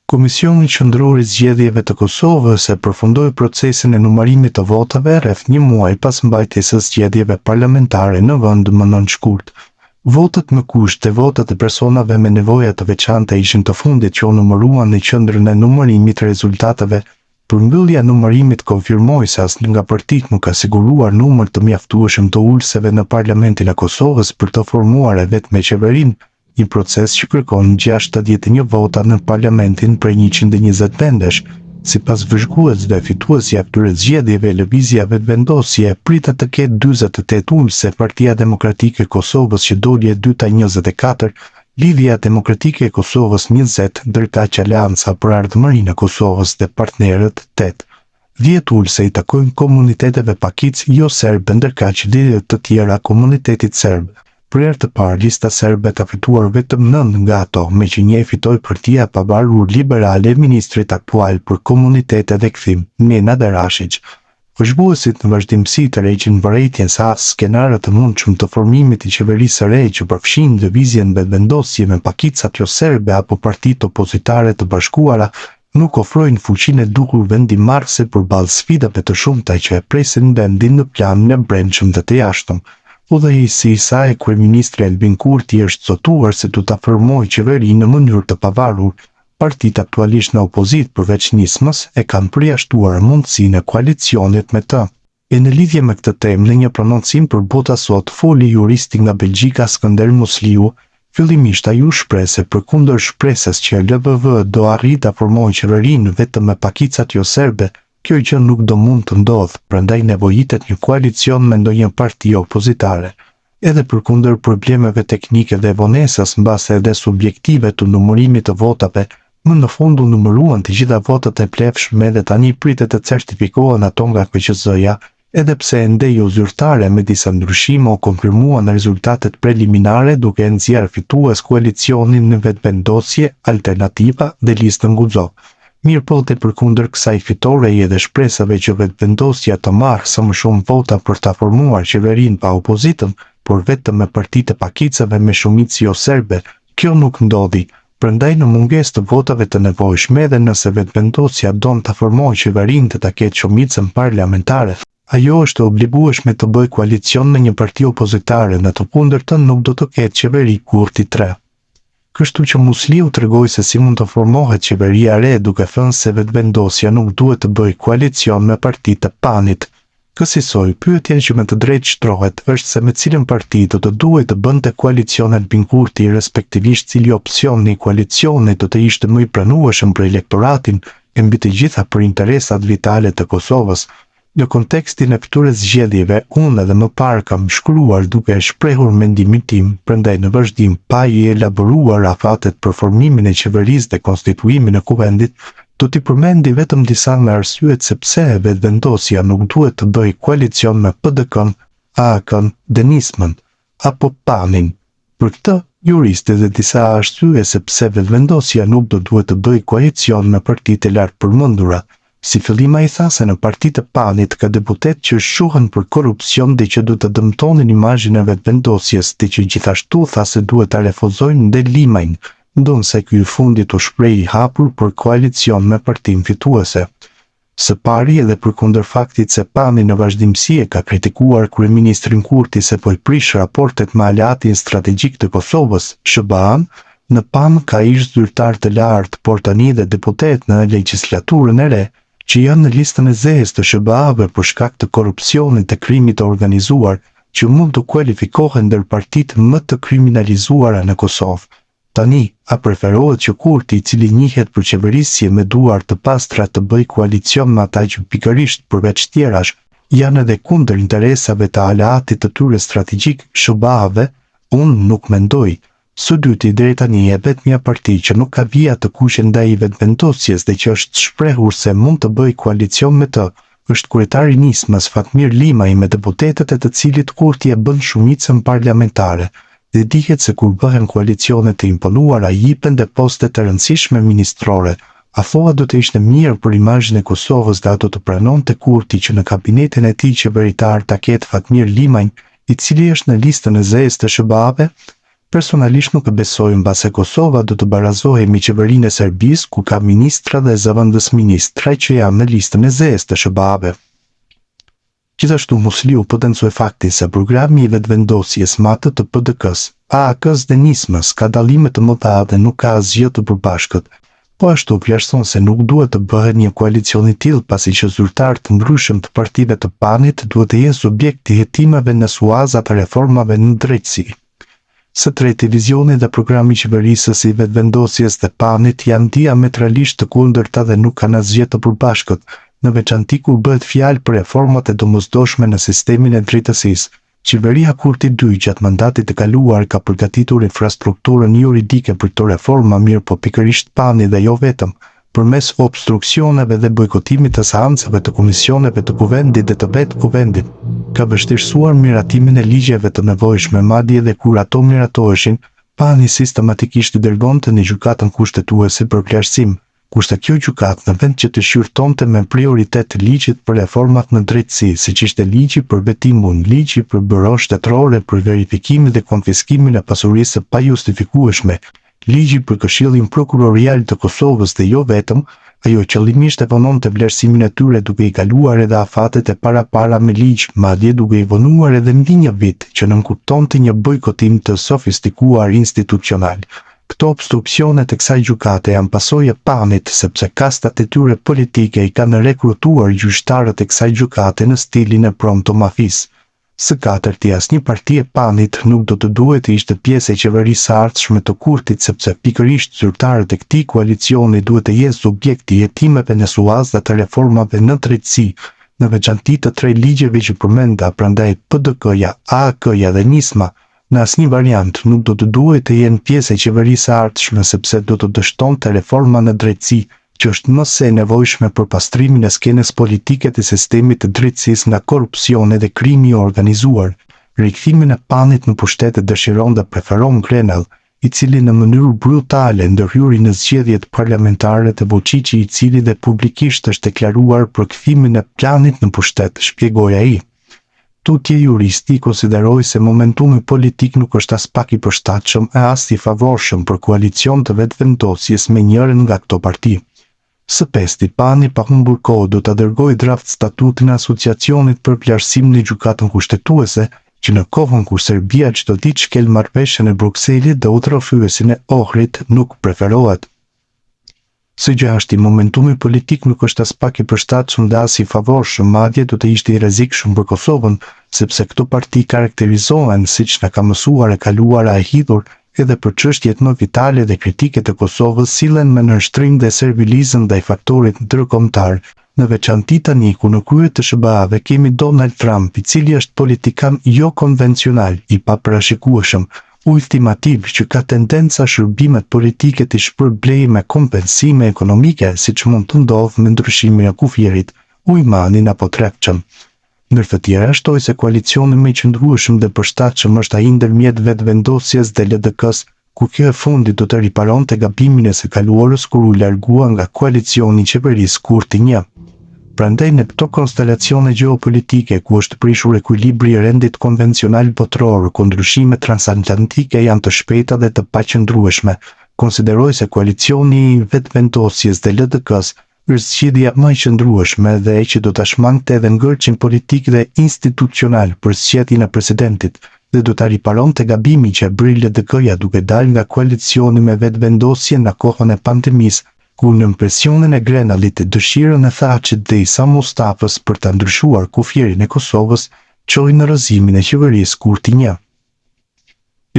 Komisioni Qendror i Zgjedhjeve të Kosovës e përfundoi procesin e numërimit të votave rreth një muaj pas mbajtjes së zgjedhjeve parlamentare në vend më nënshkurt. Votat me kusht e votat e personave me nevoja të veçanta ishin të fundit që u numëruan në qendrën e numërimit të rezultateve. Përmbyllja e numërimit konfirmoi se asnjë nga partitë nuk ka siguruar numër të mjaftueshëm të ulëseve në Parlamentin e Kosovës për të formuar e vetë me qeverinë, një proces që kërkon 61 vota në Parlamentin prej 120 vendesh. Sipas vëzhguesve, fituesja e këtyre zgjedhjeve, Lëvizja Vetëvendosje, pritet të ketë 48 ulëse, Partia Demokratike e Kosovës që doli e dyta 24, Lidhja Demokratike e Kosovës 20, ndërkaq Aleanca për Ardhmërinë e Kosovës dhe partnerët 8. 10 ulëse i takojnë komuniteteve pakicë jo serbe, ndërkaq lidhjet të tjera komunitetit serb. Për herë të parë, lista serbe ka fituar vetëm 9 nga ato, me që një fitoi Partia e Pavarur Liberale e ministrit aktual për komunitete dhe kthim, Nenad Rashić. Vëzhguesit në vazhdimsi të reqin vërejtjen se as skenarët të mundshëm të formimit i qeverisë së re që përfshin lëvizjen vetëvendosje me pakicat jo serbe apo partitë opozitare të bashkuara, nuk ofrojnë fuqinë e duhur vendimarrëse përballë sfidave të shumta që e presin vendin në planin e brendshëm dhe të jashtëm. Udhëheqësi i saj, kryeministri Albin Kurti, është zotuar se do ta formojë qeverinë në mënyrë të pavarur. Partitë aktualisht në opozit përveç nismës e kanë përjashtuar mundësinë e koalicionit me të. E në lidhje me këtë temë, në një prononcim për Bota Sot, foli juristi nga Belgjika Skënder Musliu. Fillimisht ai u shpreh se përkundër shpresës që LVV do arrijë ta formojë qeverinë vetëm me pakicat jo serbe, kjo gjë nuk do mund të ndodhë, prandaj nevojitet një koalicion me ndonjë parti opozitare. Edhe përkundër problemeve teknike dhe vonesës mbase edhe subjektive të numërimit të votave, më në fund u numëruan të gjitha votat e plefshme dhe tani pritet të certifikohen ato nga KQZ-ja, edhe pse ende jo zyrtare me disa ndryshime u konfirmuan rezultatet preliminare duke nxjerrë fitues koalicionin në vetëvendosje, Alternativa dhe Listën Guxo. Mirë po të përkundër kësaj fitoreje edhe shpresave që vetëvendosja të marrë sa më shumë vota për ta formuar qeverinë pa opozitën, por vetëm me partitë e pakicave me shumicë jo serbe, kjo nuk ndodhi. Prandaj në mungesë të votave të nevojshme dhe nëse vetëvendosja don ta formojë qeverinë të ta ketë shumicën parlamentare, ajo është e obligueshme të bëjë koalicion me një parti opozitare, në të kundërtën nuk do të ketë qeveri Kurti 3. Kështu që Musliu tregoi se si mund të formohet qeveria e re duke thënë se vetëvendosja nuk duhet të bëjë koalicion me partitë e PAN-it. Kësaj pyetja që me të drejtë shtrohet është se me cilën parti do të duhet të bënte koalicion Albin Kurti, respektivisht cili opsioni i koalicionit do të ishte më i pranueshëm për elektoratin e mbi të gjitha për interesat vitale të Kosovës. Në kontekstin e këtyre zgjedhjeve, unë edhe më parë kam shkruar duke e shprehur mendimin tim, prandaj në vazhdim pa i elaboruar afatet për formimin e qeverisë dhe konstituimin e kuvendit, do t'i përmendi vetëm disa nga arsyet se pse vetëvendosja nuk duhet të bëjë koalicion me PDK-n, AK-n, nismën apo PAN-in. Për këtë, juristi dhe disa arsye se pse vetëvendosja nuk do duhet të bëjë koalicion me partitë e lartë përmendura. Si fillim ai tha se në partitë e PAN-it ka deputet që shuhen për korrupsion dhe që do të dëmtonin imazhin e vetëvendosjes, dhe që gjithashtu tha se duhet ta refuzojnë ndelimajnë, ndonse ky i fundit u shpreh i hapur për koalicion me partinë fituese. Së pari edhe përkundër faktit se PAN-i në vazhdimsi e ka kritikuar kryeministrin Kurti se po i prish raportet me aleatin strategjik të Kosovës, SBA-n, në PAN ka ish zyrtar të lartë, por tani dhe deputet në legjislaturën e re, që janë në listën e zezë të SBA-ve për shkak të korrupsionit të krimit të organizuar, që mund të kualifikohen ndër partitë më të kriminalizuara në Kosovë. Tani, a preferohet që Kurti, i cili njihet për qeverisje me duar të pastra, të bëjë koalicion me ata që pikërisht përveç tjerash janë edhe kundër interesave të aleatit të tyre strategjik, SBA-ve? Unë nuk mendoj. Së dyti deri tani e vetmja parti që nuk ka vija të kuqe ndaj vetëvendosjes dhe që është shprehur se mund të bëjë koalicion me të, është kryetari i nismës Fatmir Limaj me deputetet e të cilit Kurti e bën shumicën parlamentare. Dhe dihet se kur bëhen koalicione të imponuara jipen dhe poste të rëndësishme ministrore. A thua do të ishte mirë për imazhin e Kosovës dhe ato të pranonte Kurti që në kabinetin e tij qeveritar ta ketë Fatmir Limaj, i cili është në listën e zezë të SBA-ve? Personalisht nuk e besoj mbase Kosova do të barazohej me qeverinë e Serbisë, ku ka ministra dhe zëvendës ministra që janë në listën e zezë të SBA-ve. Gjithashtu Musliu potencoi faktin se programi i vetëvendosjes matë të PDK-s, AK-s dhe nismës ka dallime të mëdha dhe nuk ka asgjë të përbashkët. Po ashtu vlerëson se nuk duhet të bëhet një koalicion i tillë pasi që zyrtarë të ndryshëm të partive të PAN-it duhet të jenë subjekt të hetimeve në suaza të reformave në drejtësi. Së treti, vizioni dhe programi i qeverisë si vetëvendosjes dhe PAN-it janë diametralisht të kundërta dhe nuk kanë asgjë të përbashkët, në veçanti kur bëhet fjalë për reformat e domosdoshme në sistemin e drejtësisë. Qeveria Kurti II gjatë mandatit të kaluar ka përgatitur infrastrukturën juridike për këto reforma, mirë po pikërisht PAN-i dhe jo vetëm, përmes obstruksioneve dhe bojkotimit të seancave të komisioneve të kuvendit dhe të vetë kuvendit, ka vështirësuar miratimin e ligjeve të nevojshme, madje edhe kur ato miratoheshin, PAN-i sistematikisht i dërgonte në gjykatën kushtetuese për vlerësim, kurse kjo gjykatë në vend që të shqyrtonte me prioritet ligjit për reformat në drejtësi, siç ishte ligji për vetimun, ligji për byron shtetërore për verifikimin dhe konfiskimin e pasurisë së pajustifikueshme, ligji për Këshillin Prokurorial të Kosovës dhe jo vetëm, ajo qëllimisht e vononte vlerësimin e tyre duke i kaluar edhe afatet e para me ligj, madje duke i vonuar edhe mbi një vit që nënkuptonte një bojkotim të sofistikuar institucional. Këto obstruksionet e kësaj gjykate janë pasojë e PAN-it sepse kastat e tyre politike i kanë rekrutuar gjyqtarët e kësaj gjykate në stilin e promptomafisë. Së katërti, asnjë parti e PAN-it nuk do të duhet të ishte pjesë e qeverisë së ardhshme të Kurtit sepse pikërisht zyrtarët e këtij koalicioni duhet të jenë subjekti i hetimeve në suaza të reformave në drejtësi, në veçanti të tre ligjeve që përmenda, prandaj PDK-ja, AK-ja dhe nisma, në asnjë variant nuk do të duhet të jenë pjesë e qeverisë së ardhshme sepse do të dështonte reforma në drejtësi, që është më së nevojshme për pastrimin e skenës politike të sistemit të drejtësisë nga korrupsioni dhe krimi i organizuar. Rikthimin e PAN-it në pushtet dëshiron dhe preferon Grenell, i cili në mënyrë brutale ndërhyri në zgjedhjet parlamentare të Vučići, i cili dhe publikisht është deklaruar për kthimin e Planit në pushtet, shpjegoi ai. Tutje juristi konsideroi se momentumi politik nuk është as pak i përshtatshëm e as i favorshëm për koalicion të vetëvendosjes me njërin nga këto parti. Së pesti, PAN-i pa humbur kohë do të dërgojë draft statutin e asociacionit për vlerësim në gjykatën kushtetuese, që në kohën kur Serbia çdo ditë shkel marrëveshjen e Brukselit dhe udhërofyesin e Ohrit nuk preferohet. Së gjashti, momentumi politik nuk është as pak i përshtatshëm dhe as i favorshëm, madje do të ishte i rrezikshëm për Kosovën, sepse këto parti karakterizohen, siç na ka mësuar e kaluara e hidhur, edhe për çështjet më vitale dhe kritike të Kosovës, sillen me nënshtrim dhe servilizëm ndaj faktorit ndërkombëtar, në veçanti tani ku në krye të SBA-ve kemi Donald Trump, i cili është politikan jo konvencional, i paparashikueshëm, ultimativ që ka tendenca shërbimet politike të shpërblej me kompensime ekonomike, siç mund të ndodhë me ndryshimin e kufjerit, ujmanin apo trekçëm. Ndër të tjera, shtoi se koalicioni më i qëndrueshëm dhe përshtatshëm është ai ndërmjet vetëvendosjes dhe LDK-s, ku kjo e fundit do të riparonte gabimin e së kaluarës kur u largua nga koalicioni i qeverisë Kurti I. Prandaj në këto konstelacione gjeopolitike ku është prishur ekuilibri i rendit konvencional botror, ku ndryshimet transatlantike janë të shpejta dhe të paqëndrueshme, konsideroj se koalicioni i vetëvendosjes dhe LDK-s është zgjidhja më e qëndrueshme dhe e që do ta shmangte edhe ngërçin politik dhe institucional për zgjedhjen e presidentit dhe do ta riparonte gabimin që e bëri LDK-ja duke dalë nga koalicioni me vetëvendosje në kohën e pandemisë, ku në presionin e Grenellit dëshirën e Thachit dhe Isa Mustafës për ta ndryshuar kufjerin e Kosovës çoi në rrëzimin e qeverisë Kurti I.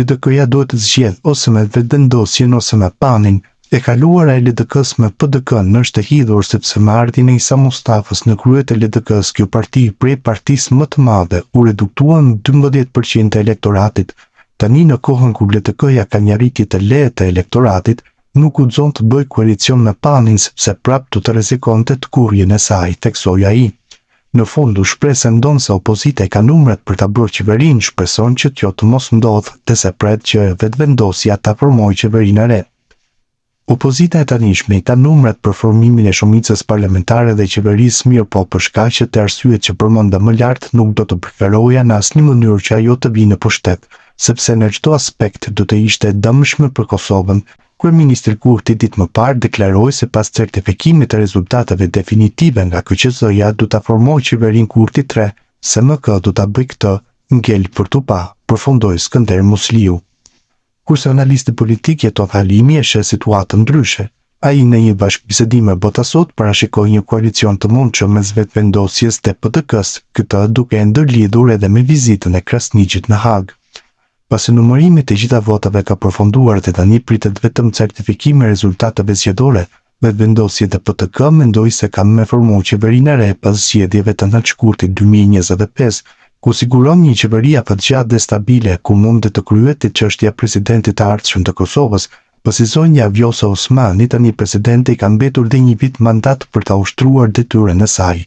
LDK-ja duhet të zgjedhë ose me vetëvendosjen ose me PAN-in. E kaluara e LDK-s me PDK-n është e hidhur sepse me ardhin e Isa Mustafës në krye të LDK-s, kjo parti prej partisë më të madhe u reduktua në 12% e elektoratit. Tani në kohën kur LDK-ja ka një arritje të lehtë të elektoratit, nuk guxon të bëj koalicion me PAN-in sepse prap do të rrezikonte të kurrjen e saj, theksoi ai. Në fund u shpresendon se opozita ka numrat për ta bërë qeverinë, shpreson që kjo të mos ndodhë, dhe se pret që vetëvendosja ta formojë qeverinë e re. Opozita e tanishme ka numrat për formimin e shumicës parlamentare dhe qeverisë, mirë po për shkaqe të arsyet që përmenda më lart nuk do të preferoja në asnjë mënyrë që ajo të vijë në pushtet, sepse në çdo aspekt do të ishte dëmshme për Kosovën. Kryeministri Kurti ditë më parë deklaroi se pas certifikimit të rezultateve definitive nga KQZ-ja do ta formojë qeverinë Kurti 3, SMK do ta bëjë këtë, ngel për tu pa, përfundoi Skënder Musliu. Kurse analisti politik Jeton Halimi e sheh situatën ndryshe. Ai në një bashkëbisedim me Botasot parashikoi një koalicion të mundshëm mes vetëvendosjes të PDK-s, këtë duke ndërlidhur edhe me vizitën e Krasniqit në Hag. Pasi numërimi të gjitha votave ka përfunduar dhe tani pritet vetëm certifikimi i rezultateve zgjedhore, vetëvendosja e PTK mendoi se ka me formu qeverinë e re pas zgjedhjeve të nënshkurtit 2025, ku siguron një qeveri afatgjatë dhe stabile ku mund të kryhet çështja presidentit të ardhshëm të Kosovës. Pasi zonja Vjosa Osmani, tani presidenti, ka mbetur dhe një vit mandat për ta ushtruar detyrën e saj.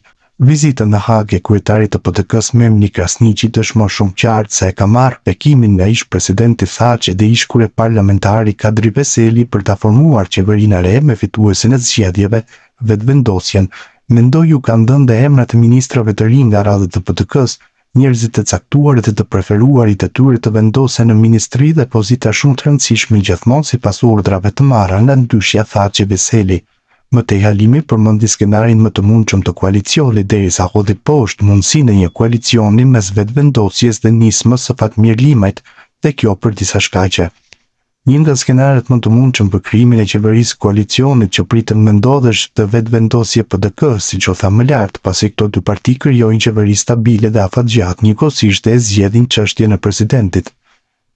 Vizita në Hagë e kryetarit të PDK-s Memni Krasniqi dëshmon shumë qartë se e ka marrë bekimin nga ish presidenti Thaçi dhe ish kryeparlamentari Kadri Veseli për ta formuar qeverinë e re me fituesin e zgjedhjeve, vetëvendosjen. Mendoj ju kanë dhënë dhe emrat e ministrave të rinj nga radhët të PDK-s, njerëzit e caktuar dhe të preferuarit e tyre të vendosen në ministri dhe pozita shumë të rëndësishme gjithmonë sipas urdrave të marra nga ndyshja Thaçi Veseli. Më tej Halimi përmendi skenarin më të mundshëm të koalicionit derisa hodhi poshtë mundësinë e një koalicioni mes vetëvendosjes dhe nismës së Fatmir Limajt, dhe kjo për disa shkaqe. Një nga skenaret më të mundshëm për krijimin e qeverisë koalicionit që pritën më ndodhesh të vetëvendosje PDK, siç u tha më lart, pasi këto dy parti krijojnë qeveri stabile dhe afatgjatë njëkohësisht e zgjedhin çështjen e presidentit.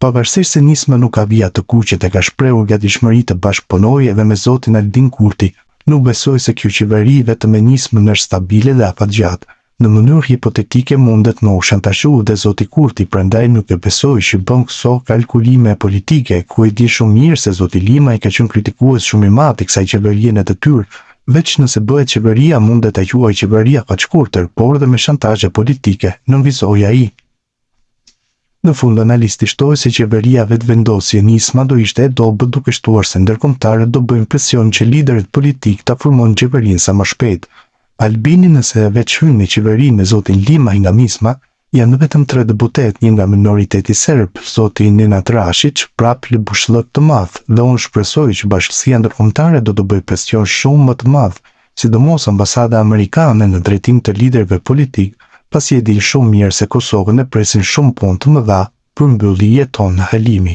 Pavarësisht se nisma nuk ka vija të kuqet e ka shprehur gatishmëri të bashkëpunojë edhe me zotin Aldin Kurti, nuk besoj se kjo qeveri vetëm me nismën është stabile dhe afatgjatë. Në mënyrë hipotetike mundet me u shantazhu dhe zoti Kurti, prandaj nuk e besoj që bën këso kalkulime politike, ku e di shumë mirë se zoti Limaj ka qenë kritikues shumë i madh i kësaj qeverie në detyrë, veç nëse bëhet qeveria mundet ta quaj qeveria pa shkurtër, por dhe me shantazhe politike, nënvizoi ai. Në fund analisti shtoi se qeveria vetëvendosje nisma do ishte e dobët duke shtuar se ndërkombëtarët do bëjnë presion që liderët politik ta formojnë qeverinë sa më shpejt. Albini nëse veç hyn në qeveri me zotin Limaj nga nisma, janë vetëm 3 deputet, një nga minoriteti serb, zoti Nenad Rashić, prap lëbushllëk të madh, dhe unë shpresoj që bashkësia ndërkombëtare do të bëjë presion shumë më të madh, sidomos ambasada amerikane në drejtim të liderëve politik, pasi e di shumë mirë se Kosovën e presin shumë punë të mëdha, përmbylli Jeton Halimi.